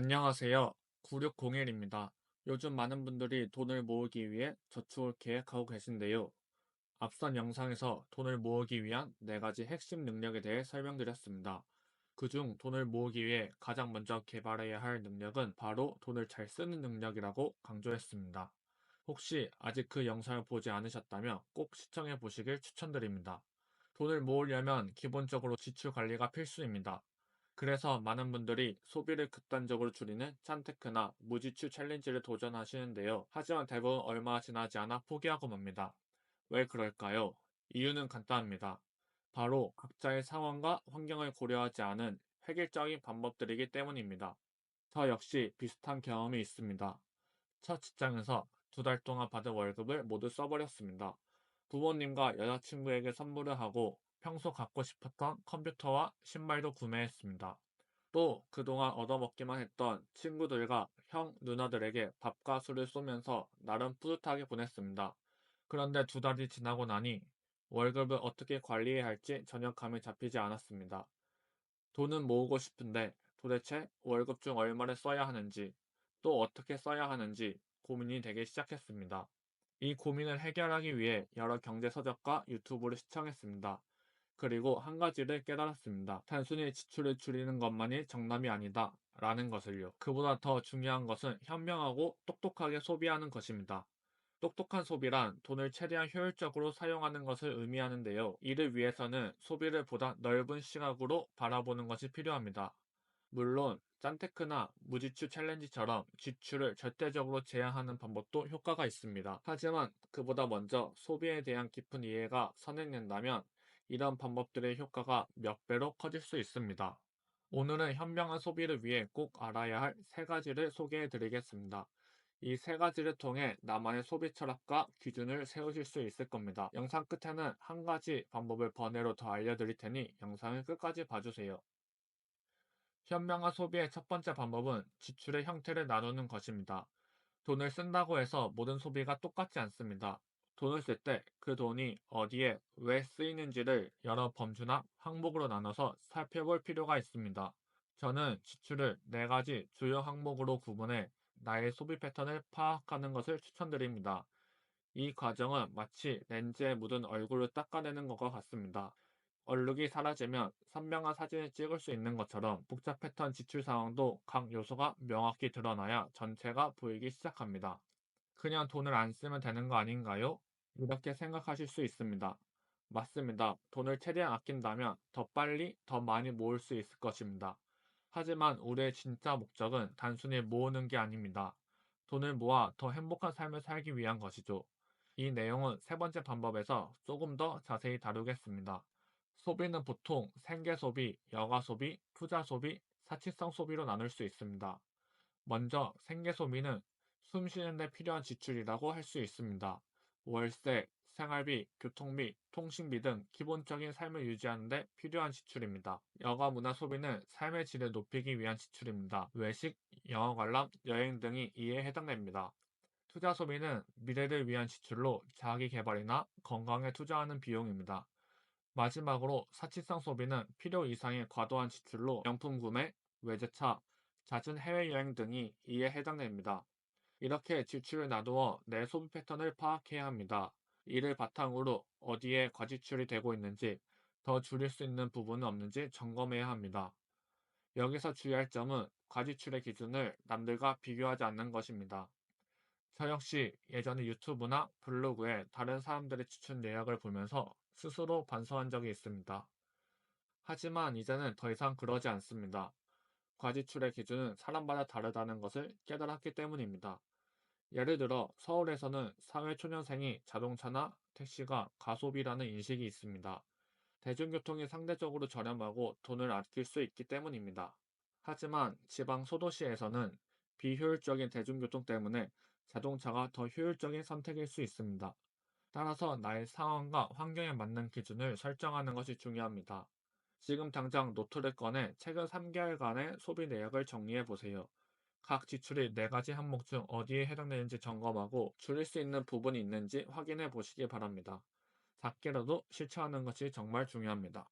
안녕하세요. 9601입니다. 요즘 많은 분들이 돈을 모으기 위해 저축을 계획하고 계신데요. 앞선 영상에서 돈을 모으기 위한 4가지 핵심 능력에 대해 설명드렸습니다. 그중 돈을 모으기 위해 가장 먼저 개발해야 할 능력은 바로 돈을 잘 쓰는 능력이라고 강조했습니다. 혹시 아직 그 영상을 보지 않으셨다면 꼭 시청해 보시길 추천드립니다. 돈을 모으려면 기본적으로 지출 관리가 필수입니다. 그래서 많은 분들이 소비를 극단적으로 줄이는 짠테크나 무지출 챌린지를 도전하시는데요. 하지만 대부분 얼마 지나지 않아 포기하고 맙니다. 왜 그럴까요? 이유는 간단합니다. 바로 각자의 상황과 환경을 고려하지 않은 획일적인 방법들이기 때문입니다. 저 역시 비슷한 경험이 있습니다. 첫 직장에서 2달 동안 받은 월급을 모두 써버렸습니다. 부모님과 여자친구에게 선물을 하고 평소 갖고 싶었던 컴퓨터와 신발도 구매했습니다. 또 그동안 얻어먹기만 했던 친구들과 형, 누나들에게 밥과 술을 쏘면서 나름 뿌듯하게 보냈습니다. 그런데 2달이 지나고 나니 월급을 어떻게 관리해야 할지 전혀 감이 잡히지 않았습니다. 돈은 모으고 싶은데 도대체 월급 중 얼마를 써야 하는지, 또 어떻게 써야 하는지 고민이 되기 시작했습니다. 이 고민을 해결하기 위해 여러 경제 서적과 유튜브를 시청했습니다. 그리고 한 가지를 깨달았습니다. 단순히 지출을 줄이는 것만이 정답이 아니다. 라는 것을요. 그보다 더 중요한 것은 현명하고 똑똑하게 소비하는 것입니다. 똑똑한 소비란 돈을 최대한 효율적으로 사용하는 것을 의미하는데요. 이를 위해서는 소비를 보다 넓은 시각으로 바라보는 것이 필요합니다. 물론 짠테크나 무지출 챌린지처럼 지출을 절대적으로 제한하는 방법도 효과가 있습니다. 하지만 그보다 먼저 소비에 대한 깊은 이해가 선행된다면 이런 방법들의 효과가 몇 배로 커질 수 있습니다. 오늘은 현명한 소비를 위해 꼭 알아야 할 3가지를 소개해 드리겠습니다. 이 3가지를 통해 나만의 소비 철학과 기준을 세우실 수 있을 겁니다. 영상 끝에는 한 가지 방법을 번외로 더 알려드릴 테니 영상을 끝까지 봐주세요. 현명한 소비의 첫 번째 방법은 지출의 형태를 나누는 것입니다. 돈을 쓴다고 해서 모든 소비가 똑같지 않습니다. 돈을 쓸 때 그 돈이 어디에 왜 쓰이는지를 여러 범주나 항목으로 나눠서 살펴볼 필요가 있습니다. 저는 지출을 4가지 주요 항목으로 구분해 나의 소비 패턴을 파악하는 것을 추천드립니다. 이 과정은 마치 렌즈에 묻은 얼굴을 닦아내는 것과 같습니다. 얼룩이 사라지면 선명한 사진을 찍을 수 있는 것처럼 복잡했던 지출 상황도 각 요소가 명확히 드러나야 전체가 보이기 시작합니다. 그냥 돈을 안 쓰면 되는 거 아닌가요? 이렇게 생각하실 수 있습니다. 맞습니다. 돈을 최대한 아낀다면 더 빨리, 더 많이 모을 수 있을 것입니다. 하지만 우리의 진짜 목적은 단순히 모으는 게 아닙니다. 돈을 모아 더 행복한 삶을 살기 위한 것이죠. 이 내용은 3번째 방법에서 조금 더 자세히 다루겠습니다. 소비는 보통 생계 소비, 여가 소비, 투자 소비, 사치성 소비로 나눌 수 있습니다. 먼저 생계 소비는 숨 쉬는 데 필요한 지출이라고 할 수 있습니다. 월세, 생활비, 교통비, 통신비 등 기본적인 삶을 유지하는 데 필요한 지출입니다. 여가 문화 소비는 삶의 질을 높이기 위한 지출입니다. 외식, 영화 관람, 여행 등이 이에 해당됩니다. 투자 소비는 미래를 위한 지출로 자기 개발이나 건강에 투자하는 비용입니다. 마지막으로 사치성 소비는 필요 이상의 과도한 지출로 명품 구매, 외제차, 잦은 해외여행 등이 이에 해당됩니다. 이렇게 지출을 나누어 내 소비 패턴을 파악해야 합니다. 이를 바탕으로 어디에 과지출이 되고 있는지, 더 줄일 수 있는 부분은 없는지 점검해야 합니다. 여기서 주의할 점은 과지출의 기준을 남들과 비교하지 않는 것입니다. 저 역시 예전에 유튜브나 블로그에 다른 사람들의 지출 내역을 보면서 스스로 반성한 적이 있습니다. 하지만 이제는 더 이상 그러지 않습니다. 과지출의 기준은 사람마다 다르다는 것을 깨달았기 때문입니다. 예를 들어 서울에서는 사회초년생이 자동차나 택시가 가소비라는 인식이 있습니다. 대중교통이 상대적으로 저렴하고 돈을 아낄 수 있기 때문입니다. 하지만 지방 소도시에서는 비효율적인 대중교통 때문에 자동차가 더 효율적인 선택일 수 있습니다. 따라서 나의 상황과 환경에 맞는 기준을 설정하는 것이 중요합니다. 지금 당장 노트를 꺼내 최근 3개월간의 소비 내역을 정리해 보세요. 각 지출이 4가지 항목 중 어디에 해당되는지 점검하고 줄일 수 있는 부분이 있는지 확인해 보시기 바랍니다. 작게라도 실천하는 것이 정말 중요합니다.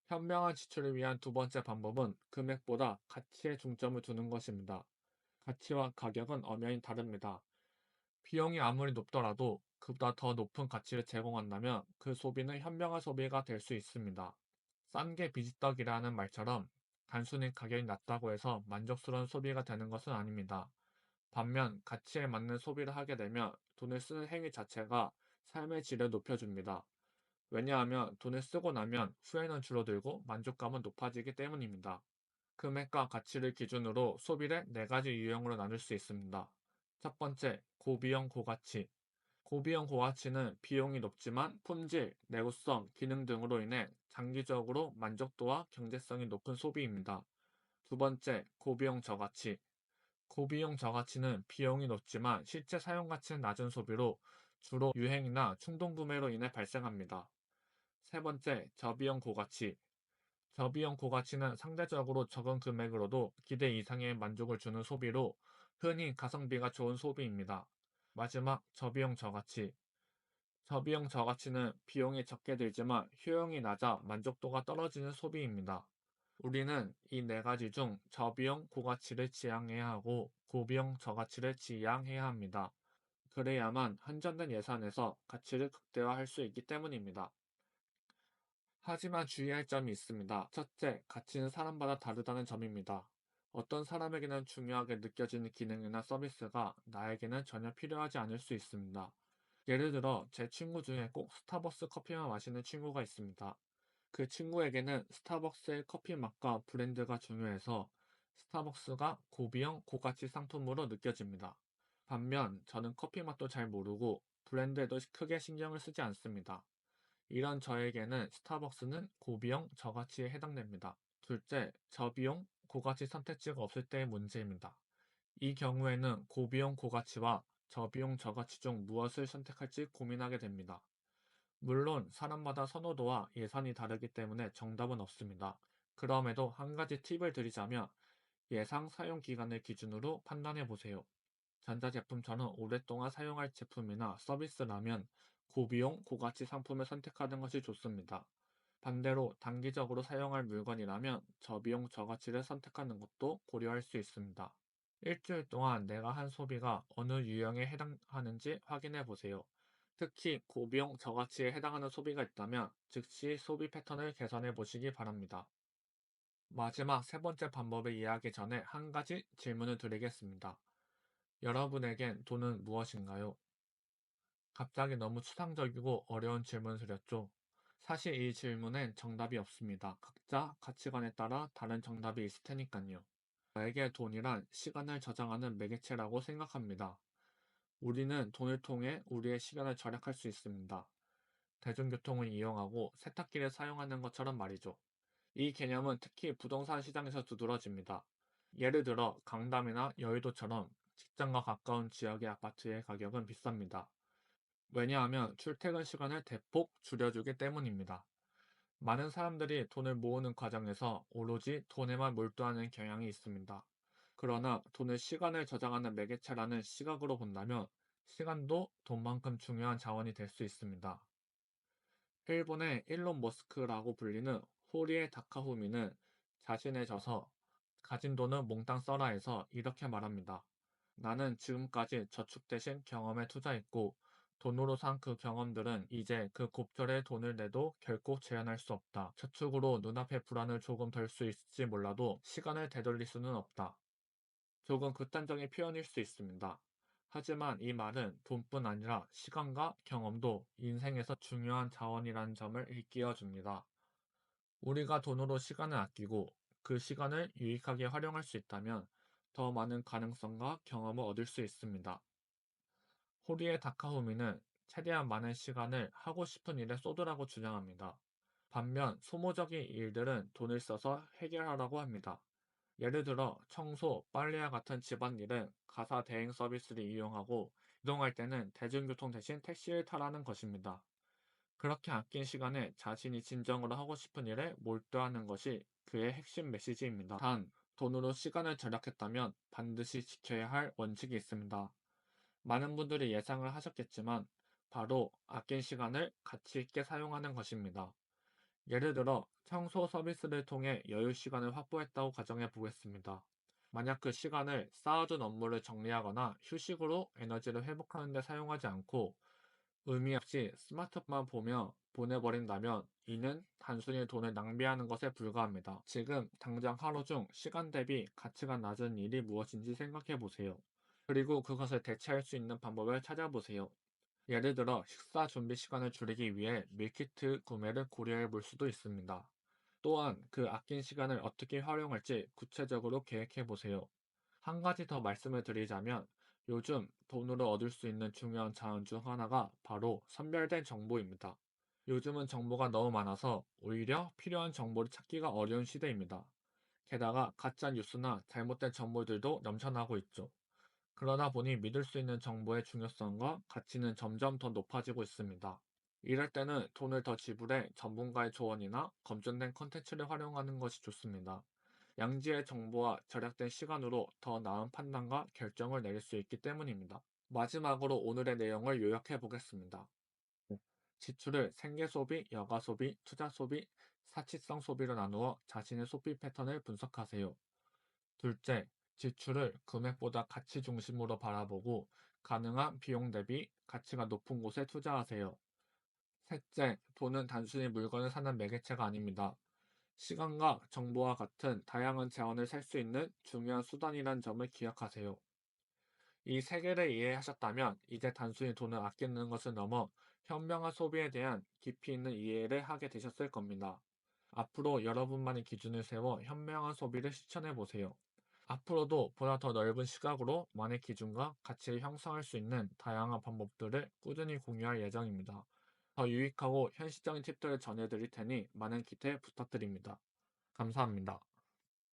현명한 지출을 위한 2번째 방법은 금액보다 가치에 중점을 두는 것입니다. 가치와 가격은 엄연히 다릅니다. 비용이 아무리 높더라도 그보다 더 높은 가치를 제공한다면 그 소비는 현명한 소비가 될 수 있습니다. 싼 게 비지떡이라는 말처럼 단순히 가격이 낮다고 해서 만족스러운 소비가 되는 것은 아닙니다. 반면 가치에 맞는 소비를 하게 되면 돈을 쓰는 행위 자체가 삶의 질을 높여줍니다. 왜냐하면 돈을 쓰고 나면 후회는 줄어들고 만족감은 높아지기 때문입니다. 금액과 가치를 기준으로 소비를 네 가지 유형으로 나눌 수 있습니다. 첫 번째, 고비용 고가치. 고비용 고가치는 비용이 높지만 품질, 내구성, 기능 등으로 인해 장기적으로 만족도와 경제성이 높은 소비입니다. 두 번째, 고비용 저가치. 고비용 저가치는 비용이 높지만 실제 사용 가치는 낮은 소비로 주로 유행이나 충동 구매로 인해 발생합니다. 세 번째, 저비용 고가치. 저비용 고가치는 상대적으로 적은 금액으로도 기대 이상의 만족을 주는 소비로 흔히 가성비가 좋은 소비입니다. 마지막, 저비용 저가치. 저비용 저가치는 비용이 적게 들지만 효용이 낮아 만족도가 떨어지는 소비입니다. 우리는 이 네 가지 중 저비용 고가치를 지향해야 하고 고비용 저가치를 지향해야 합니다. 그래야만 한정된 예산에서 가치를 극대화할 수 있기 때문입니다. 하지만 주의할 점이 있습니다. 첫째, 가치는 사람마다 다르다는 점입니다. 어떤 사람에게는 중요하게 느껴지는 기능이나 서비스가 나에게는 전혀 필요하지 않을 수 있습니다. 예를 들어, 제 친구 중에 꼭 스타벅스 커피만 마시는 친구가 있습니다. 그 친구에게는 스타벅스의 커피 맛과 브랜드가 중요해서 스타벅스가 고비형 고가치 상품으로 느껴집니다. 반면 저는 커피 맛도 잘 모르고 브랜드에도 크게 신경을 쓰지 않습니다. 이런 저에게는 스타벅스는 고비용 저가치에 해당됩니다. 둘째, 저비용 고가치 선택지가 없을 때의 문제입니다. 이 경우에는 고비용 고가치와 저비용 저가치 중 무엇을 선택할지 고민하게 됩니다. 물론 사람마다 선호도와 예산이 다르기 때문에 정답은 없습니다. 그럼에도 한 가지 팁을 드리자면 예상 사용 기간을 기준으로 판단해 보세요. 전자제품처럼 오랫동안 사용할 제품이나 서비스라면 고비용, 고가치 상품을 선택하는 것이 좋습니다. 반대로 단기적으로 사용할 물건이라면 저비용, 저가치를 선택하는 것도 고려할 수 있습니다. 일주일 동안 내가 한 소비가 어느 유형에 해당하는지 확인해 보세요. 특히 고비용, 저가치에 해당하는 소비가 있다면 즉시 소비 패턴을 개선해 보시기 바랍니다. 마지막 세 번째 방법을 이해하기 전에 한 가지 질문을 드리겠습니다. 여러분에겐 돈은 무엇인가요? 갑자기 너무 추상적이고 어려운 질문을 드렸죠. 사실 이 질문엔 정답이 없습니다. 각자 가치관에 따라 다른 정답이 있을 테니까요. 저에게 돈이란 시간을 저장하는 매개체라고 생각합니다. 우리는 돈을 통해 우리의 시간을 절약할 수 있습니다. 대중교통을 이용하고 세탁기를 사용하는 것처럼 말이죠. 이 개념은 특히 부동산 시장에서 두드러집니다. 예를 들어 강남이나 여의도처럼 직장과 가까운 지역의 아파트의 가격은 비쌉니다. 왜냐하면 출퇴근 시간을 대폭 줄여주기 때문입니다. 많은 사람들이 돈을 모으는 과정에서 오로지 돈에만 몰두하는 경향이 있습니다. 그러나 돈을 시간을 저장하는 매개체라는 시각으로 본다면 시간도 돈만큼 중요한 자원이 될 수 있습니다. 일본의 일론 머스크라고 불리는 호리에 다카후미는 자신의 저서 가진 돈은 몽땅 써라에서 이렇게 말합니다. 나는 지금까지 저축 대신 경험에 투자했고 돈으로 산 그 경험들은 이제 그 곱절의 돈을 내도 결코 재현할 수 없다. 저축으로 눈앞의 불안을 조금 덜 수 있을지 몰라도 시간을 되돌릴 수는 없다. 조금 극단적인 표현일 수 있습니다. 하지만 이 말은 돈뿐 아니라 시간과 경험도 인생에서 중요한 자원이라는 점을 일깨워 줍니다. 우리가 돈으로 시간을 아끼고 그 시간을 유익하게 활용할 수 있다면 더 많은 가능성과 경험을 얻을 수 있습니다. 호리의 다카호미는 최대한 많은 시간을 하고 싶은 일에 쏟으라고 주장합니다. 반면 소모적인 일들은 돈을 써서 해결하라고 합니다. 예를 들어 청소, 빨래와 같은 집안일은 가사 대행 서비스를 이용하고 이동할 때는 대중교통 대신 택시를 타라는 것입니다. 그렇게 아낀 시간에 자신이 진정으로 하고 싶은 일에 몰두하는 것이 그의 핵심 메시지입니다. 단, 돈으로 시간을 절약했다면 반드시 지켜야 할 원칙이 있습니다. 많은 분들이 예상을 하셨겠지만 바로 아낀 시간을 가치 있게 사용하는 것입니다. 예를 들어 청소 서비스를 통해 여유 시간을 확보했다고 가정해 보겠습니다. 만약 그 시간을 쌓아둔 업무를 정리하거나 휴식으로 에너지를 회복하는 데 사용하지 않고 의미 없이 스마트폰만 보며 보내버린다면 이는 단순히 돈을 낭비하는 것에 불과합니다. 지금 당장 하루 중 시간 대비 가치가 낮은 일이 무엇인지 생각해 보세요. 그리고 그것을 대체할 수 있는 방법을 찾아보세요. 예를 들어 식사 준비 시간을 줄이기 위해 밀키트 구매를 고려해 볼 수도 있습니다. 또한 그 아낀 시간을 어떻게 활용할지 구체적으로 계획해 보세요. 한 가지 더 말씀을 드리자면 요즘 돈으로 얻을 수 있는 중요한 자원 중 하나가 바로 선별된 정보입니다. 요즘은 정보가 너무 많아서 오히려 필요한 정보를 찾기가 어려운 시대입니다. 게다가 가짜 뉴스나 잘못된 정보들도 넘쳐나고 있죠. 그러다 보니 믿을 수 있는 정보의 중요성과 가치는 점점 더 높아지고 있습니다. 이럴 때는 돈을 더 지불해 전문가의 조언이나 검증된 컨텐츠를 활용하는 것이 좋습니다. 양지의 정보와 절약된 시간으로 더 나은 판단과 결정을 내릴 수 있기 때문입니다. 마지막으로 오늘의 내용을 요약해 보겠습니다. 지출을 생계 소비, 여가 소비, 투자 소비, 사치성 소비로 나누어 자신의 소비 패턴을 분석하세요. 둘째, 지출을 금액보다 가치 중심으로 바라보고 가능한 비용 대비 가치가 높은 곳에 투자하세요. 셋째, 돈은 단순히 물건을 사는 매개체가 아닙니다. 시간과 정보와 같은 다양한 자원을 살 수 있는 중요한 수단이라는 점을 기억하세요. 이 세 개를 이해하셨다면 이제 단순히 돈을 아끼는 것을 넘어 현명한 소비에 대한 깊이 있는 이해를 하게 되셨을 겁니다. 앞으로 여러분만의 기준을 세워 현명한 소비를 실천해 보세요. 앞으로도 보다 더 넓은 시각으로 만의 기준과 가치를 형성할 수 있는 다양한 방법들을 꾸준히 공유할 예정입니다. 더 유익하고 현실적인 팁들을 전해드릴 테니 많은 기대 부탁드립니다. 감사합니다.